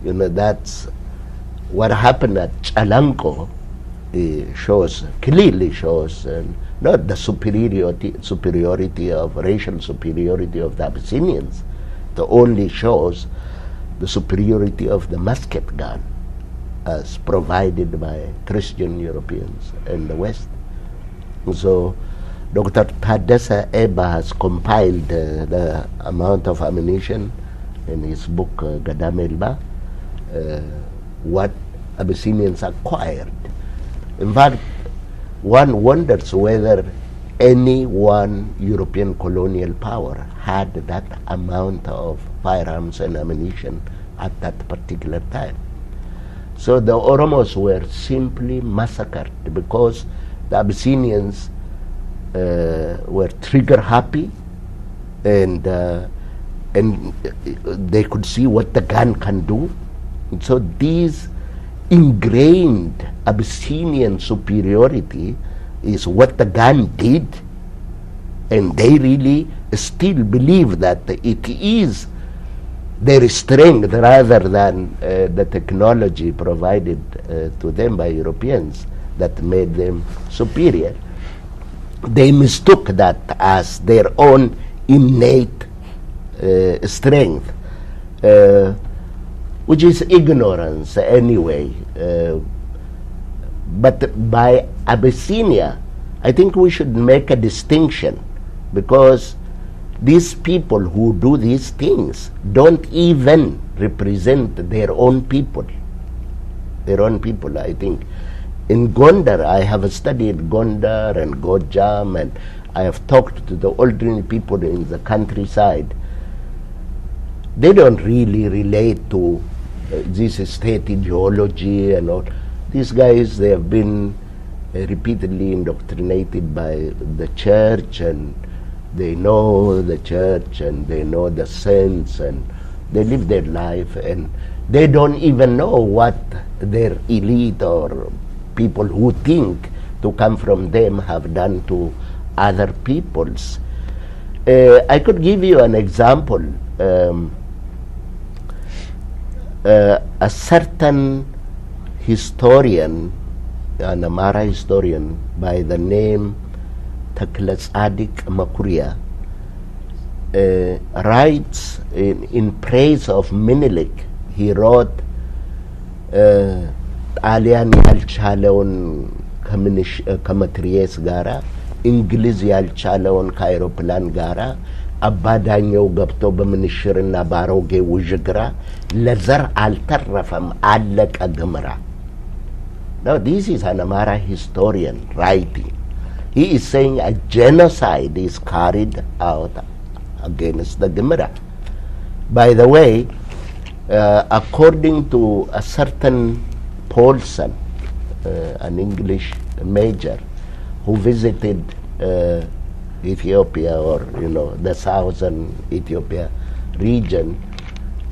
that's what happened at Chalanco. Clearly shows not the superiority of racial superiority of the Abyssinians. It only shows the superiority of the musket gun as provided by Christian Europeans in the West. So Dr. Tadessa Eba has compiled the amount of ammunition in his book Gadamelba, what Abyssinians acquired. In fact, one wonders whether any one European colonial power had that amount of firearms and ammunition at that particular time. So the Oromos were simply massacred because the Abyssinians were trigger happy, and they could see what the gun can do. And so these ingrained Abyssinian superiority is what the gun did, and they really still believe that it is their strength rather than the technology provided to them by Europeans that made them superior. They mistook that as their own innate strength, which is ignorance anyway. But by Abyssinia, I think we should make a distinction, because these people who do these things don't even represent their own people. Their own people, I think. In Gondar, I have studied Gondar and Gojam, and I have talked to the elderly people in the countryside. They don't really relate to this state ideology and all. These guys, they have been repeatedly indoctrinated by the church, and they know the church, and they know the saints, and they live their life, and they don't even know what their elite or people who think to come from them have done to other peoples. I could give you an example. A certain historian, an Amara historian by the name Taklatsadik Makuria, writes in praise of Minilik. He wrote ጣሊያን ያልቻለውን ከመትሪየስ ጋራ እንግሊዝ ያልቻለውን ከአውሮፕላን ጋራ አባዳኛው ገብቶ በምንሽርና ባሮጌ ውዥግራ ለዘር አልተረፈም አለቀ ግምራ. Now this is an Amara historian writing. He is saying a genocide is carried out against the Gemara. By the way, according to a certain Paulson, an English major who visited Ethiopia, or the southern Ethiopia region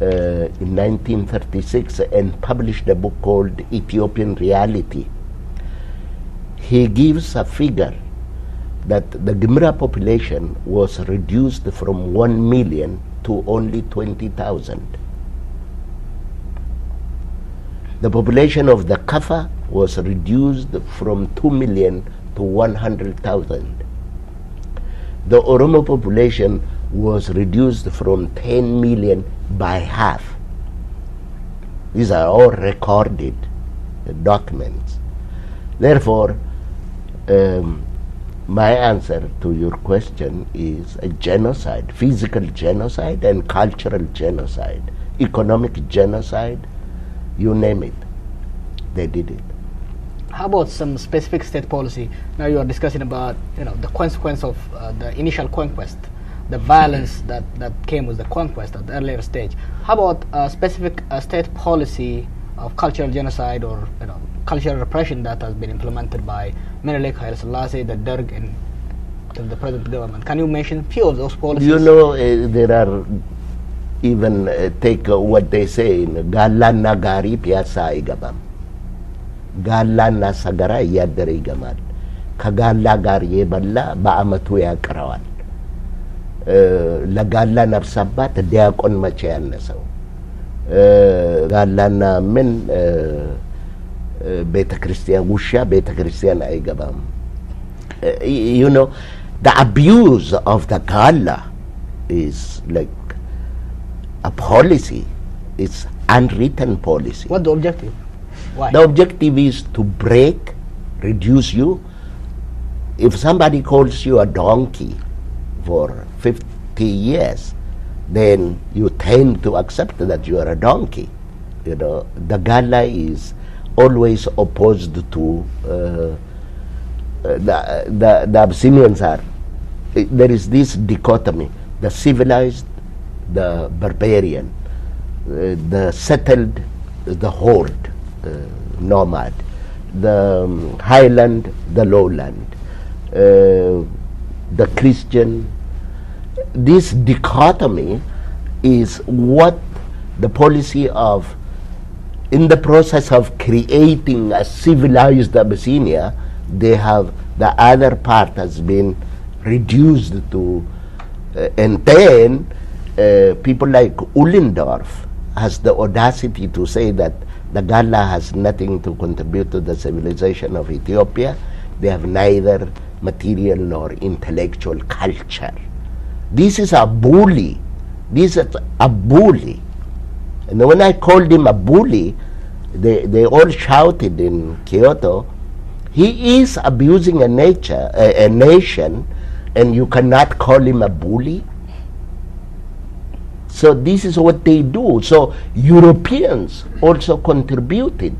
in 1936, and published a book called Ethiopian Reality. He gives a figure that the Gimra population was reduced from 1 million to only 20,000. The population of the Kafa was reduced from 2 million to 100,000. The Oromo population was reduced from 10 million by half. These are all recorded documents. Therefore, my answer to your question is a genocide, physical genocide and cultural genocide, economic genocide, you name it, they did it. How about some specific state policy? Now you are discussing about the consequence of the initial conquest, the violence that came with the conquest at the earlier stage. How about a specific state policy of cultural genocide or cultural repression that has been implemented by Menelik, Haile Selassie, the Derg, and the present government? Can you mention a few of those policies? There are even take what they say in Galana Gari Piazza Igabam. Galana Sagara Yadre Igamal. Kagala Gari Balla Baamatu Yakrawal. Lagala Napsabat, Diakon Machian Naso. ጋላና ምን ቤተ ክርስቲያን ውሻ ቤተ ክርስቲያን አይገባም። You know, the abuse of the gala is like a policy. It's unwritten policy. What's the objective? Why? The objective is to break, reduce you. If somebody calls you a donkey for 50 years, then you tend to accept that you are a donkey. You know, the gala is always opposed to the Abyssinians are. There is this dichotomy: the civilized, the barbarian, the settled, the horde, nomad, the highland, the lowland, the Christian. This dichotomy is what the policy of, in the process of creating a civilized Abyssinia, they have, the other part has been reduced to, and then people like Ullendorf has the audacity to say that the Galla has nothing to contribute to the civilization of Ethiopia. They have neither material nor intellectual culture. This is a bully. This is a bully. And when I called him a bully, they all shouted in Kyoto, he is abusing a nation, and you cannot call him a bully. So this is what they do. So Europeans also contributed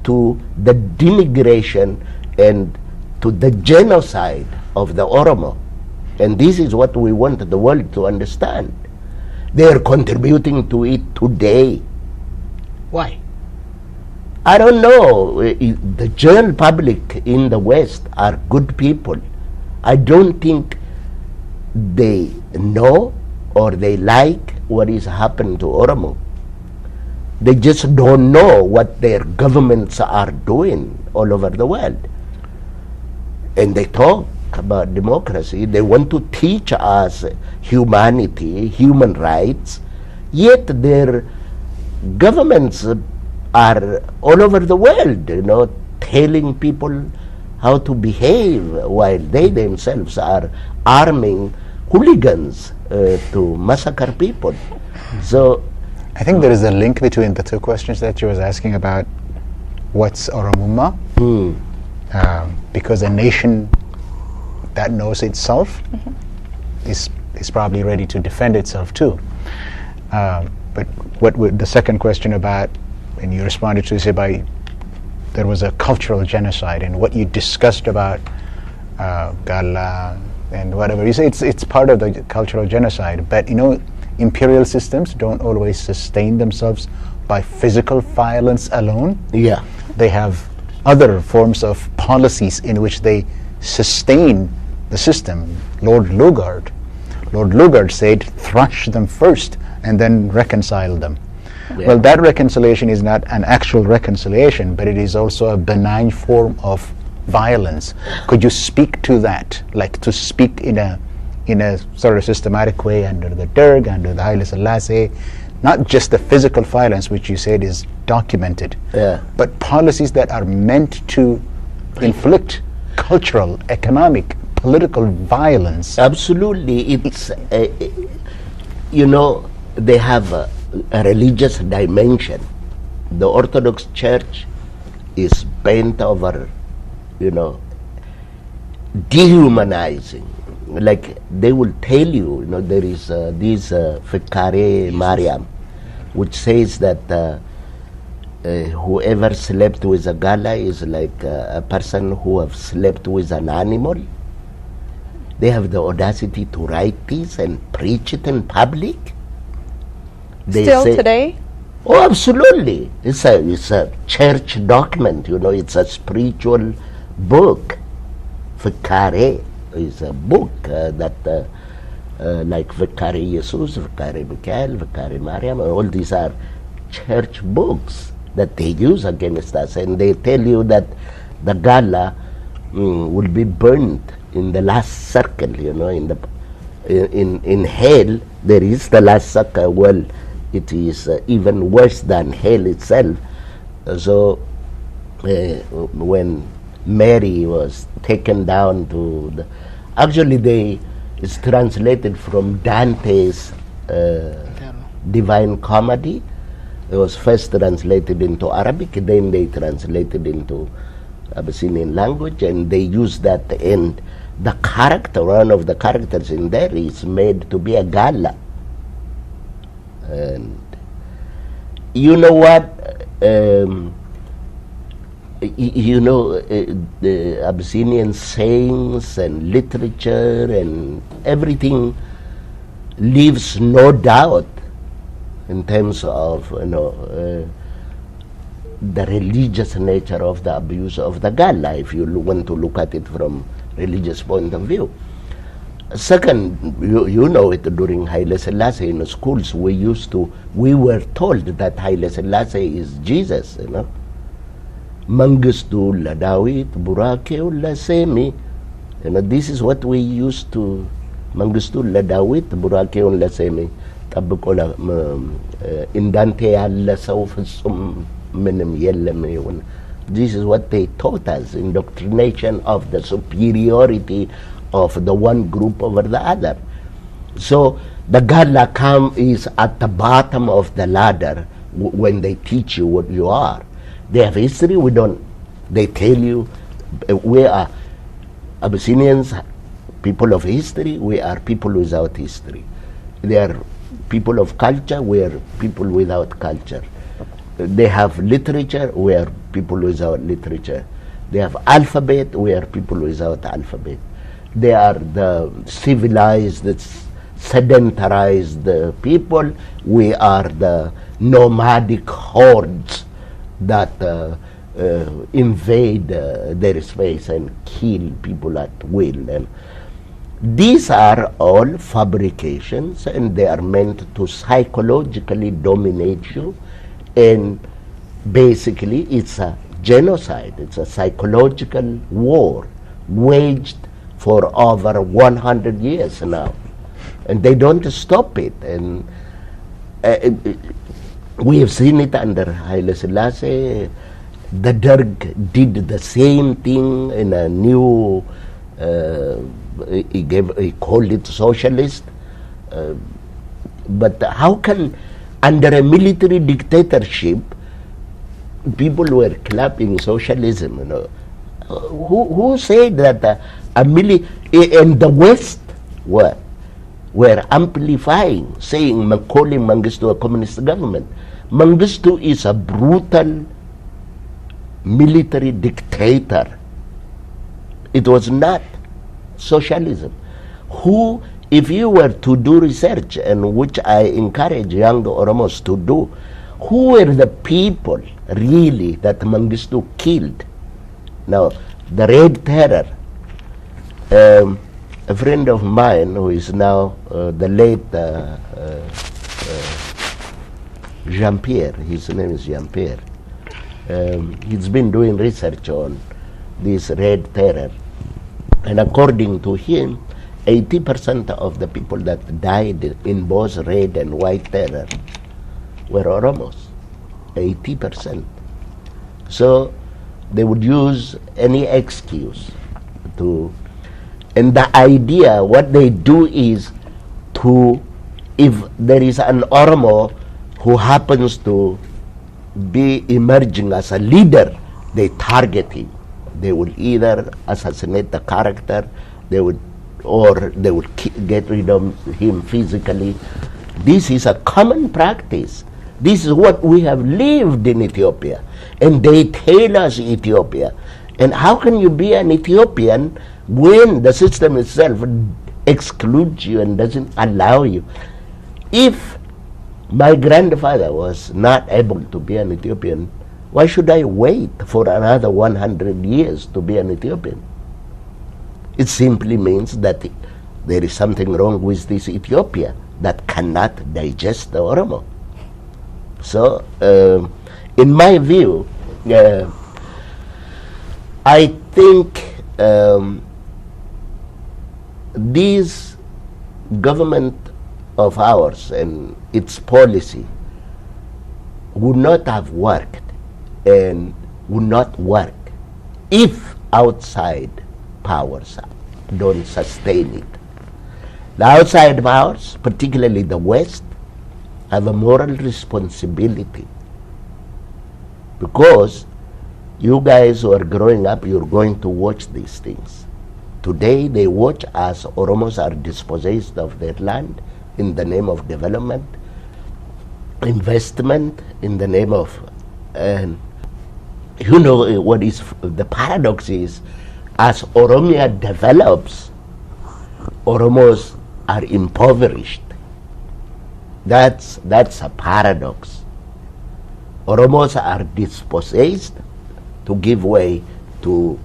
to the denigration and to the genocide of the Oromo. And this is what we want the world to understand. They are contributing to it today. Why? I don't know. The general public in the West are good people. I don't think they know or they like what is happening to Oromo. They just don't know what their governments are doing all over the world. And they talk about democracy. They want to teach us humanity, human rights, yet their governments are all over the world, you know, telling people how to behave while they themselves are arming hooligans to massacre people. So I think there is a link between the two questions that you was asking about what's Oromuma, because a nation that knows itself is probably ready to defend itself too. But what the second question about, and you responded to, is about there was a cultural genocide, and what you discussed about Gala and whatever. You say it's part of the cultural genocide, but you know, imperial systems don't always sustain themselves by physical violence alone. yeah, They have other forms of policies in which they sustain the system. Lord Lugard said, thrash them first and then reconcile them. Yeah. Well, that reconciliation is not an actual reconciliation, but it is also a benign form of violence. Could you speak to that, like to speak in a sort of systematic way under the Derg, under the Haile Selassie, not just the physical violence which you said is documented, but policies that are meant to inflict cultural, economic, political violence? Absolutely. It's you know, they have a religious dimension. The Orthodox Church is bent over, you know, dehumanizing. Like they will tell you, you know, there is this Fikare Mariam, which says that whoever slept with a gala is like a person who have slept with an animal. They have the audacity to write this and preach it in public. They Still say, today? oh, absolutely. It's a church document, you know, it's a spiritual book. Fikare is a book that like Fikare Jesus, Fikare Mikael, Fikare Mariam, all these are church books that they use against us, and they tell you that the gala will be burnt in the last circle, you know, in hell there is the last circle. Well, it is even worse than hell itself. So when Mary was taken down to the, actually it's translated from Dante's Divine Comedy. It was first translated into Arabic, then they translated into Abyssinian language, and they used that, and the character, one of the characters in there is made to be a gala. And you know what? The Abyssinian sayings and literature and everything leaves no doubt in terms of the religious nature of the abuse of the gala, if you want to look at it from religious point of view. Second, you know it, during Haile Selassie in schools, we were told that Haile Selassie is Jesus, Mangistu Ladawit, Burakeu Lasemi. This is what we used to, Mangistu Ladawit, Burakeu Lasemi. Indante alla saw ፍጹም ምንም የለም ይሁን. This is what they taught us, indoctrination of the superiority of the one group over the other. So the Gala is at the bottom of the ladder when they teach you what you are. They have history, we don't. They tell you we are Abyssinians, people of history, we are people without history. They are people of culture, we are people without culture. They have literature, we are people without literature. They have alphabet, we are people without alphabet. They are the civilized, sedentarized people, we are the nomadic hordes that invade their space and kill people at will. And these are all fabrications, and they are meant to psychologically dominate you, and basically it's a genocide, it's a psychological war waged for over 100 years now, and they don't stop it. And we have seen it under Haile Selassie. The Derg did the same thing in a new he called it socialist, but how can, under a military dictatorship, people were clapping socialism? Who said that and the West were amplifying, saying, calling Mengistu a communist government? Mengistu is a brutal military dictator. It was not socialism. If you were to do research, and which I encourage young Oromos to do, who were the people really that Mengistu killed? Now, the Red Terror, a friend of mine who is now the late Jean-Pierre, his name is Jean-Pierre, he's been doing research on this Red Terror. And according to him, 80% of the people that died in both Red and White Terror were Oromos. 80%. So they would use any excuse to, and the idea, what they do is to, if there is an Oromo who happens to be emerging as a leader, they target him. They will either assassinate the character, they would get rid of him physically. This is a common practice. This is what we have lived in Ethiopia, and they tell us Ethiopia. And how can you be an Ethiopian when the system itself excludes you and doesn't allow you? If my grandfather was not able to be an Ethiopian, why should I wait for another 100 years to be an Ethiopian? It simply means that there is something wrong with this Ethiopia that cannot digest the Oromo. So, in my view, I think this government of ours and its policy would not have worked and would not work if outside powers don't sustain it. The outside powers, particularly the West, have a moral responsibility, because you guys who are growing up, you're going to watch these things. Today they watch as Oromos are dispossessed of their land in the name of development, investment in the name of, and you know what is the paradox is, as Oromia develops, Oromos are impoverished. That's a paradox. Oromos are dispossessed to give way to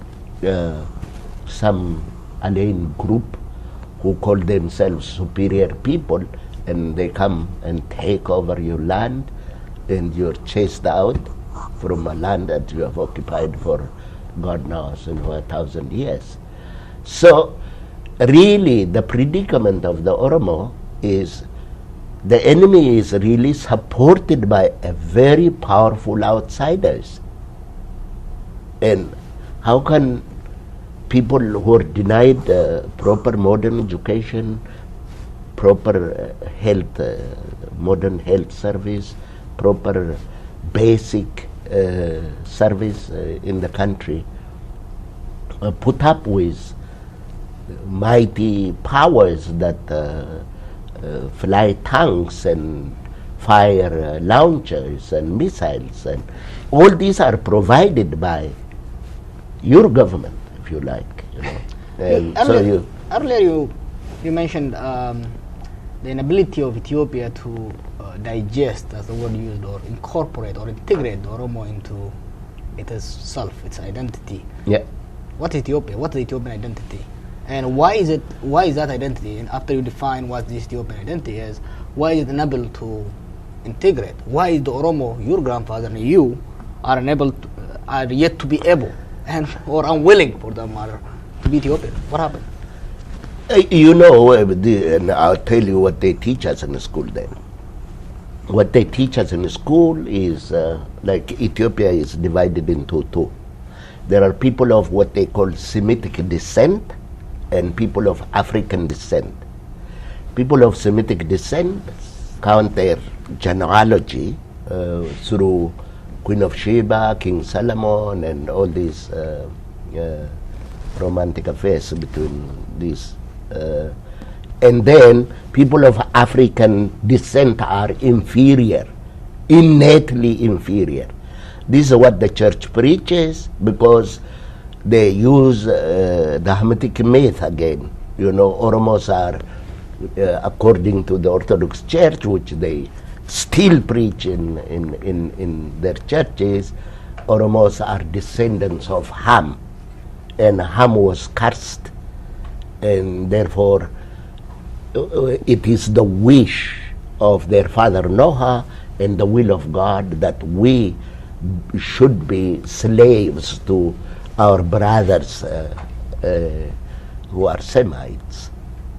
some alien group who call themselves superior people, and they come and take over your land, and you're chased out from a land that you have occupied for God knows in 1,000 years. So really the predicament of the Oromo is the enemy is really supported by a very powerful outsiders. And how can people who are denied proper modern education, proper health, modern health service, proper basic service in the country, put up with mighty powers that fly tanks and fire launchers and missiles, and all these are provided by your government, if you like, you know. And earlier you mentioned the inability of Ethiopia to digest, as the word used, or incorporate or integrate the Oromo into its self, its identity. Yeah. What is Ethiopia? What is the Ethiopian identity? And why is that identity, and after you define what this Ethiopian identity is, why is it unable to integrate? Why is the Oromo, your grandfather and you, are yet to be able, and or unwilling for that matter, to be Ethiopian? What happened? You know, and I'll tell you what they teach us in the school then. What they teach us in the school is like Ethiopia is divided into two. There are people of what they call Semitic descent and people of African descent. People of Semitic descent count their genealogy through Queen of Sheba, King Solomon, and all these romantic affairs between these. And then people of African descent are inferior, innately inferior. This is what the church preaches, because they use the Hamitic myth again. You know, Oromos are, according to the Orthodox Church, which they still preach in their churches, Oromos are descendants of Ham, and Ham was cursed, and therefore it is the wish of their father Noah and the will of God that we should be slaves to our brothers who are Semites.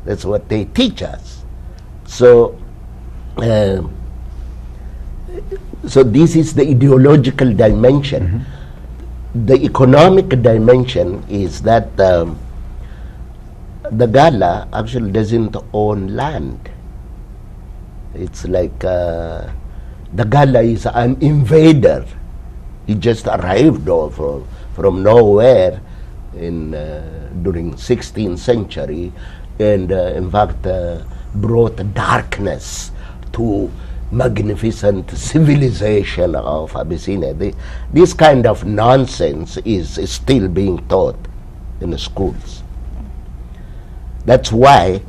That's what they teach us. So so this is the ideological dimension. Mm-hmm. The economic dimension is that the Gala actually doesn't own land. It's like the Gala is an invader. He just arrived from nowhere during 16th century, and in fact brought darkness to magnificent civilization of Abyssinia. This kind of nonsense is still being taught in the schools. That's why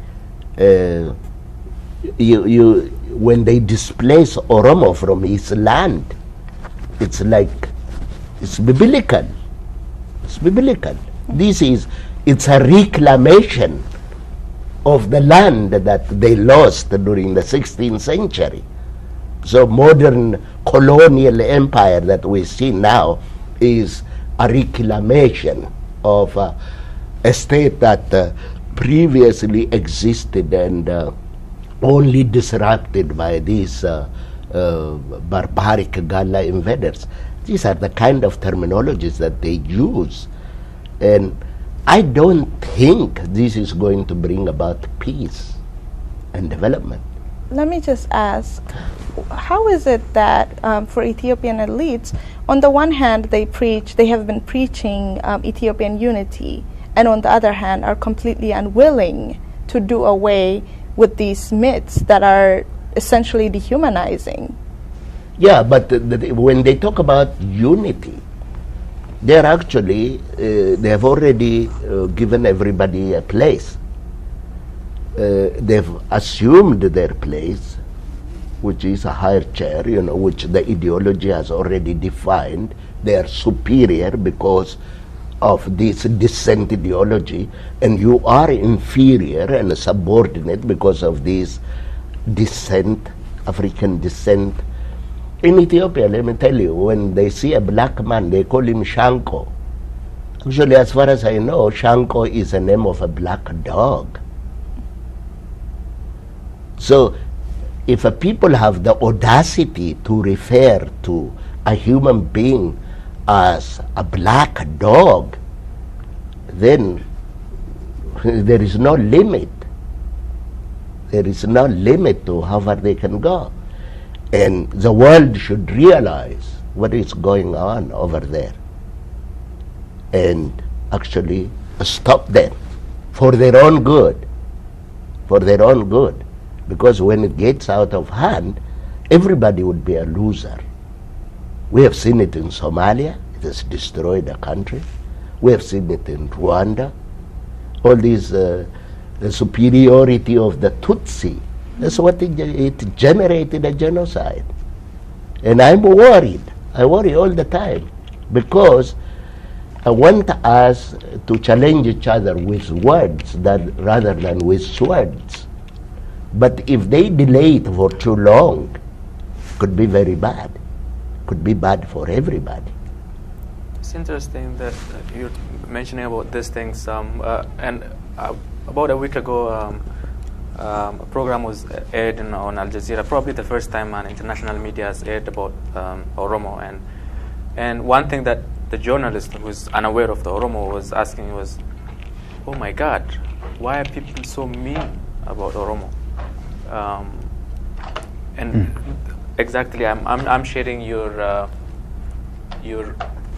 when they displace Oromo from his land, it's biblical. It's biblical. It's a reclamation of the land that they lost during the 16th century. So modern colonial empire that we see now is a reclamation of a state that previously existed and only disrupted by these barbaric Galla invaders. These are the kind of terminologies that they use. And I don't think this is going to bring about peace and development. Let me just ask, how is it that for Ethiopian elites, on the one hand they have been preaching Ethiopian unity, and on the other hand are completely unwilling to do away with these myths that are essentially dehumanizing? Yeah, but when they talk about unity, they're actually, they have already given everybody a place. They've assumed their place, which is a higher chair, which the ideology has already defined. They are superior because of this descent ideology, and you are inferior and subordinate because of this descent, African descent. In Ethiopia, let me tell you, when they see a black man, they call him Shanko. Actually, as far as I know, Shanko is the name of a black dog. So, if a people have the audacity to refer to a human being as a black dog, then there is no limit. There is no limit to how far they can go. And the world should realize what is going on over there and actually stop them for their own good. For their own good. Because when it gets out of hand, everybody would be a loser. We have seen it in Somalia. It has destroyed the country. We have seen it in Rwanda. All these, the superiority of the Tutsi. That's what it generated, a genocide. And I'm worried. I worry all the time because I want us to challenge each other with words rather than with swords. But if they delay it for too long, it could be very bad. It could be bad for everybody. It's interesting that you're mentioning about these things. And about a week ago, a program was aired on Al Jazeera, probably the first time an international media has aired about Oromo. And one thing that the journalist who was unaware of the Oromo was asking was, oh my God, why are people so mean about Oromo? And exactly, I'm sharing your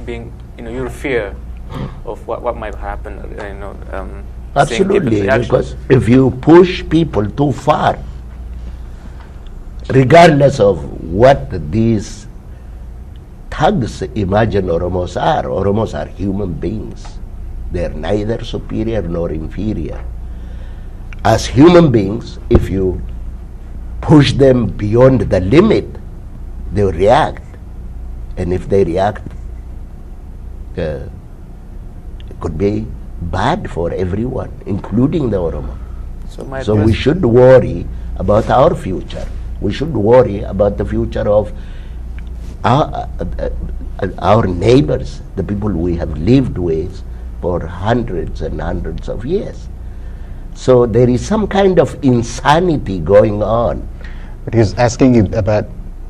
being, your fear of what might happen, Absolutely, because if you push people too far, regardless of what these thugs imagine Oromos are human beings. They're neither superior nor inferior. As human beings, if you push them beyond the limit, they will react. And if they react, it could be bad for everyone, including the Oromo. So we should worry about our future. We should worry about the future of our neighbors, the people we have lived with for hundreds and hundreds of years. So there is some kind of insanity going on. But he's asking you about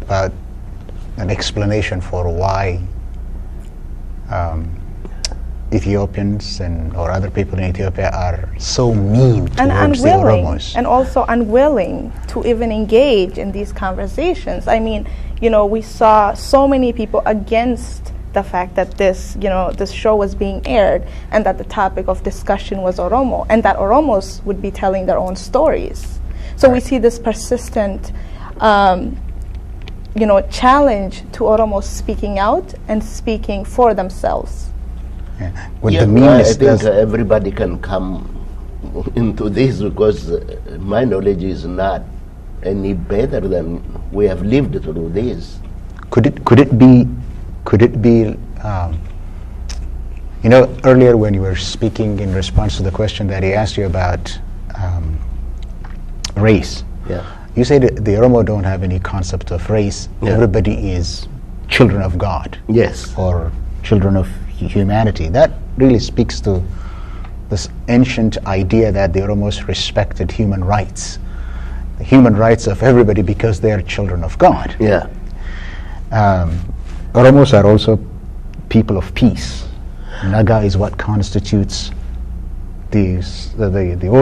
an explanation for why Ethiopians or other people in Ethiopia are so mean towards the Oromos. And also unwilling to even engage in these conversations. I mean, we saw so many people against the fact that this show was being aired and that the topic of discussion was Oromo and that Oromos would be telling their own stories. So we see this persistent challenge to Oromos speaking out and speaking for themselves. Yeah. I think everybody can come into this because my knowledge is not any better than we have lived through this. Could it be earlier when you were speaking in response to the question that he asked you about race, you said the Oromo don't have any concept of race. Everybody is children of God. Yes. Or children of humanity. That really speaks to this ancient idea that the Oromos respected human rights. human rights of everybody because they are children of God. Yeah. Oromos are also people of peace. Naga is what constitutes the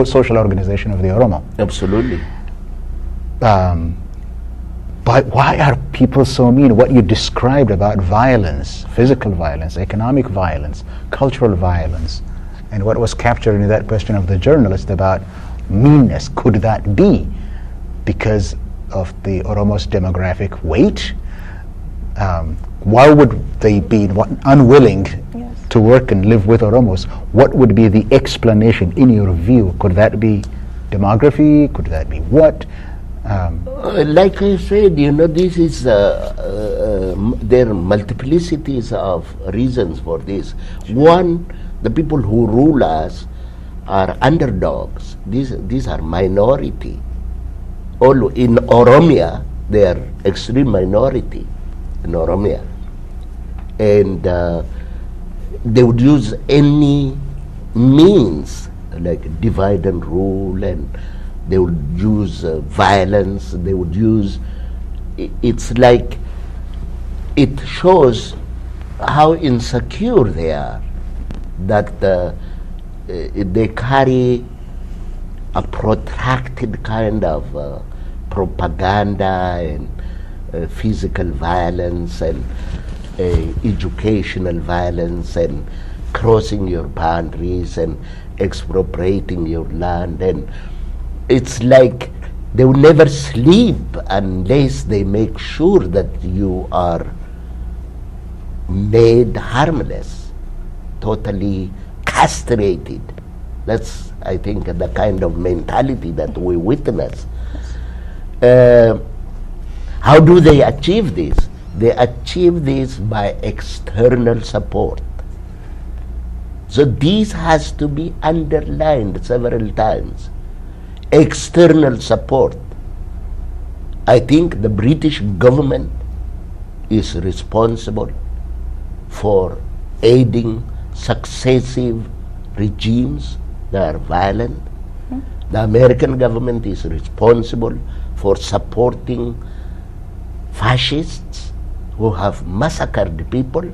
social organization of the Oromo. Absolutely. But why are people so mean? What you described about violence, physical violence, economic violence, cultural violence, and what was captured in that question of the journalist about meanness, could that be because of the Oromo's demographic weight? Why would they be unwilling to work and live with Oromos? What would be the explanation in your view? Could that be demography? Could that be what? Like I said, this is there are multiplicities of reasons for this. One, the people who rule us are underdogs. These are minority. All in Oromia, they are extreme minority in Oromia, and they would use any means like divide and rule, and they would use violence. They would use. It's like it shows how insecure they are, that they carry a protracted kind of propaganda and physical violence and educational violence and crossing your boundaries and expropriating your land, and it's like they will never sleep unless they make sure that you are made harmless, totally castrated. That's, I think, the kind of mentality that we witness. How do they achieve this? They achieve this by external support. So this has to be underlined several times. External support. I think the British government is responsible for aiding successive regimes that are violent. The American government is responsible for supporting fascists who have massacred people,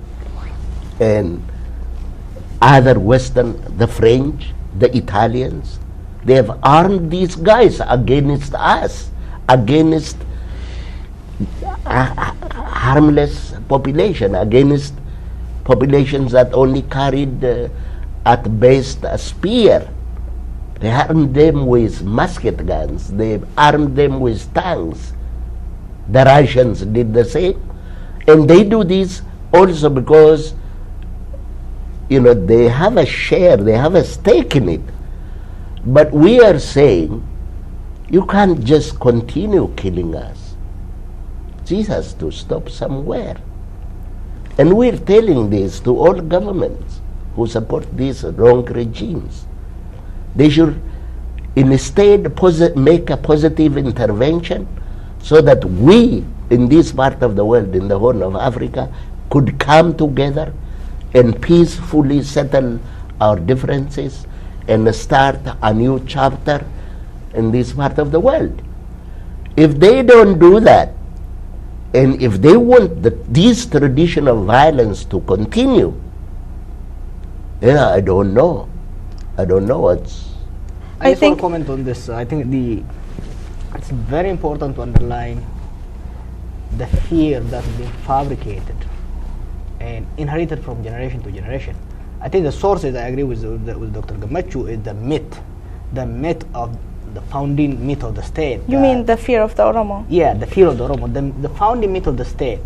and other Western, the French, the Italians, they have armed these guys against us, against harmless population, against populations that only carried at best a spear. They armed them with musket guns. They armed them with tanks. The Russians did the same. And they do this also because, they have a share, they have a stake in it. But we are saying, you can't just continue killing us. This has to stop somewhere. And we're telling this to all governments who support these wrong regimes. They should instead make a positive intervention so that we, in this part of the world, in the Horn of Africa, could come together and peacefully settle our differences and start a new chapter in this part of the world. If they don't do that, and if they want this tradition of violence to continue, I don't know. I don't know what's... I just want to comment on this. I think it's very important to underline the fear that has been fabricated and inherited from generation to generation. I think the sources, I agree with Dr. Gamachu, is the myth of the founding myth of the state. You mean the fear of the Oromo? Yeah, the fear of the Oromo, the founding myth of the state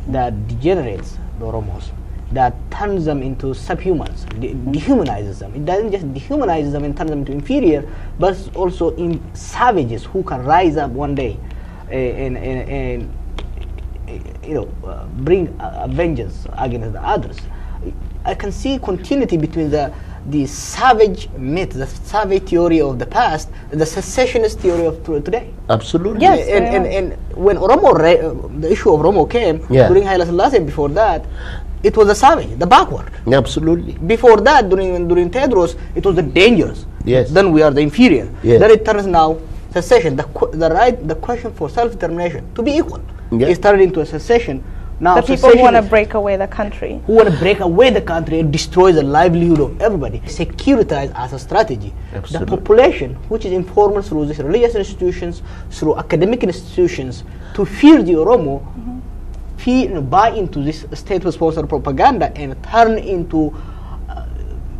that degenerates the Oromos, that turns them into subhumans, dehumanizes them. It doesn't just dehumanize them and turn them into inferior, but also in savages who can rise up one day and bring a vengeance against the others. I can see continuity between the savage myth, the savage theory of the past, and the secessionist theory of today. Absolutely. Yes, and when the issue of Oromo came, during Haile Selassie, before that, it was the savage, the backward. Absolutely. Before that, during Tedros, it was the dangerous. Yes. Then we are the inferior. Yes. Then it turns now secession, the question for self-determination, to be equal. Yeah. It started into a secession. Now The people who want to break away the country. who want to break away the country and destroy the livelihood of everybody. Securitize as a strategy. Absolutely. The population, which is informed through these religious institutions, through academic institutions, to fear the Oromo, buy into this state-sponsored propaganda and turn into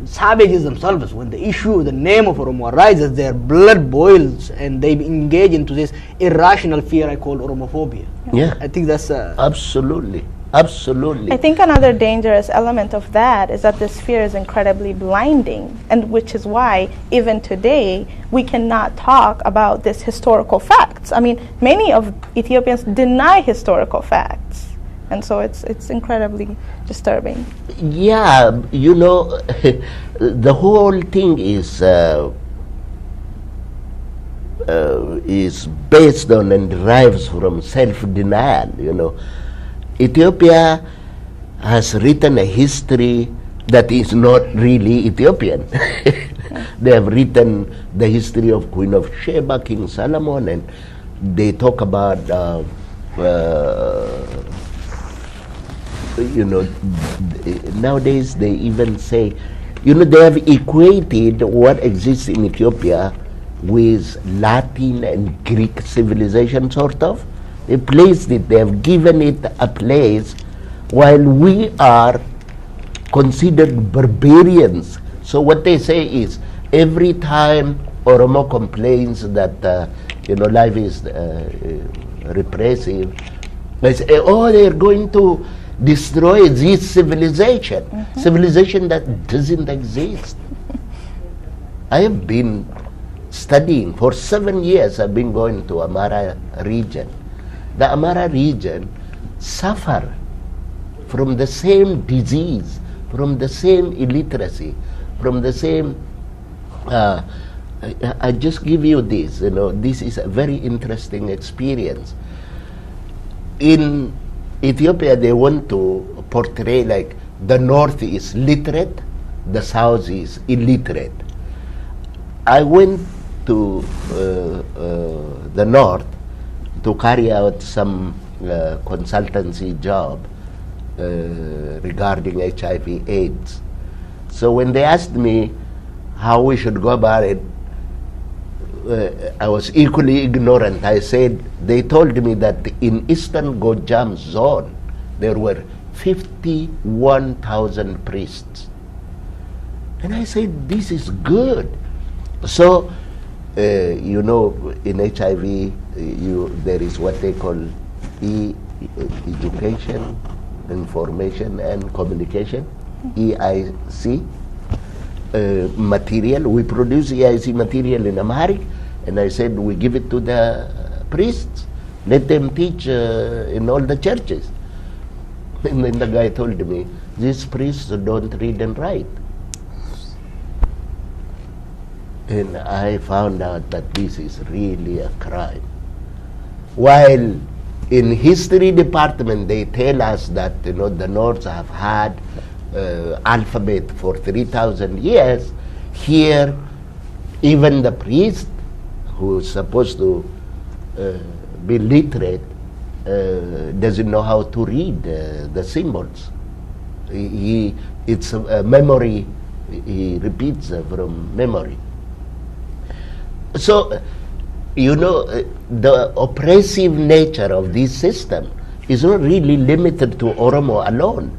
savages themselves. When the issue, the name of Oromo arises, their blood boils and they engage into this irrational fear I call Oromophobia. Yeah. I think that's Absolutely. Absolutely. I think another dangerous element of that is that this fear is incredibly blinding, and which is why even today we cannot talk about this historical facts. I mean, many of Ethiopians deny historical facts, and so it's incredibly disturbing. Yeah, you know, the whole thing is based on and derives from self-denial. You know, Ethiopia has written a history that is not really Ethiopian. They have written the history of Queen of Sheba, King Solomon, and they talk about you know, nowadays they even say, you know, they have equated what exists in Ethiopia with Latin and Greek civilization, sort of. They placed it, they have given it a place, while we are considered barbarians. So what they say is, every time Oromo complains that, you know, life is repressive, they say, oh, they're going to destroy this civilization, civilization that doesn't exist. I have been studying for 7 years. I've been going to Amara region. The Amara region suffer from the same disease, from the same illiteracy, from the same. I just give you this. You know, this is a very interesting experience. In Ethiopia, they want to portray like the north is literate, the south is illiterate. I went to the north to carry out some consultancy job regarding HIV/AIDS. So when they asked me how we should go about it, I was equally ignorant. I said, they told me that in Eastern Gojam zone, there were 51,000 priests. And I said, this is good. So, you know, in HIV, there is what they call education, information and communication, EIC. Material. We produce EIC material in Amharic, and I said we give it to the priests. Let them teach in all the churches. And then the guy told me, these priests don't read and write. And I found out that this is really a crime. While in history department they tell us that, you know, the North have had alphabet for 3,000 years, here even the priest who is supposed to be literate doesn't know how to read the symbols. It's a memory, he repeats from memory. So, you know, the oppressive nature of this system is not really limited to Oromo alone.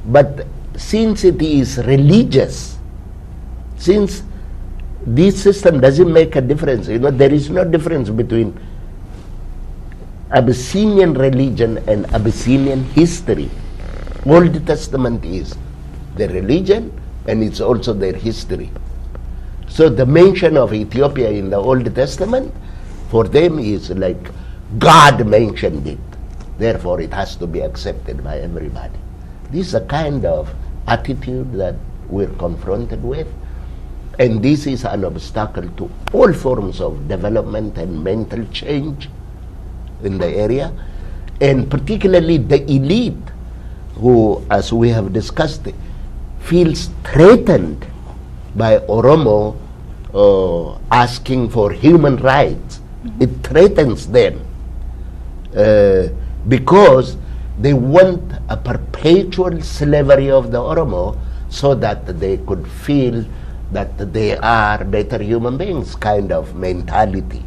But since it is religious, since this system doesn't make a difference, you know, there is no difference between Abyssinian religion and Abyssinian history. Old Testament is their religion and it's also their history. So the mention of Ethiopia in the Old Testament, for them is like God mentioned it. Therefore it has to be accepted by everybody. This is a kind of attitude that we're confronted with, and this is an obstacle to all forms of development and mental change in the area, and particularly the elite who, as we have discussed, feels threatened by Oromo asking for human rights. It threatens them because they want a perpetual slavery of the Oromo so that they could feel that they are better human beings kind of mentality.